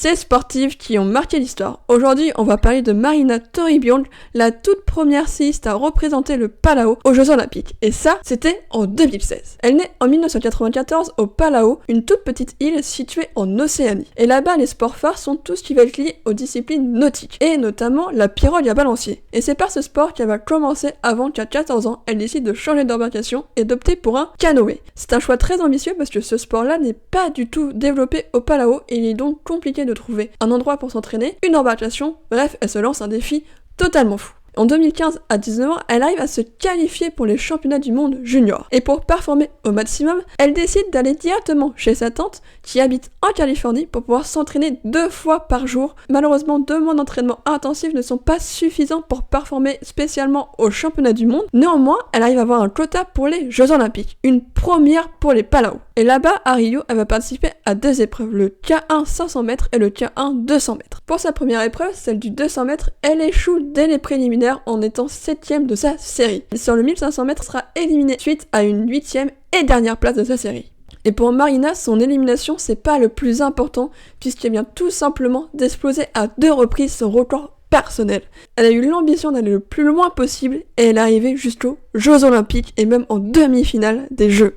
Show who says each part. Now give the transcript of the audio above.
Speaker 1: ces sportives qui ont marqué l'histoire. Aujourd'hui, on va parler de Marina Toribio, la toute première séiste à représenter le Palau aux Jeux Olympiques. Et ça, c'était en 2016. Elle naît en 1994 au Palau, une toute petite île située en Océanie. Et là-bas, les sports phares sont tout ce qui va être lié aux disciplines nautiques, et notamment la pirogue à balancier. Et c'est par ce sport qu'elle va commencer avant qu'à 14 ans, elle décide de changer d'embarcation et d'opter pour un canoë. C'est un choix très ambitieux parce que ce sport-là n'est pas du tout développé au Palau et il est donc compliqué de trouver un endroit pour s'entraîner, une embarcation, bref, elle se lance un défi totalement fou. En 2015, à 19 ans, elle arrive à se qualifier pour les championnats du monde junior. Et pour performer au maximum, elle décide d'aller directement chez sa tante, qui habite en Californie, pour pouvoir s'entraîner 2 fois par jour. Malheureusement, 2 mois d'entraînement intensif ne sont pas suffisants pour performer spécialement aux championnats du monde. Néanmoins, elle arrive à avoir un quota pour les Jeux Olympiques, une première pour les Palau. Et là-bas, à Rio, elle va participer à 2 épreuves, le K1 500 mètres et le K1 200 mètres. Pour sa première épreuve, celle du 200 mètres, elle échoue dès les préliminaires en étant 7ème de sa série. Sur le 1500 mètres, sera éliminée suite à une 8ème et dernière place de sa série. Et pour Marina, son élimination, c'est pas le plus important, puisqu'elle vient tout simplement d'exploser à 2 reprises son record personnel. Elle a eu l'ambition d'aller le plus loin possible, et elle est arrivée jusqu'aux Jeux Olympiques, et même en demi-finale des Jeux.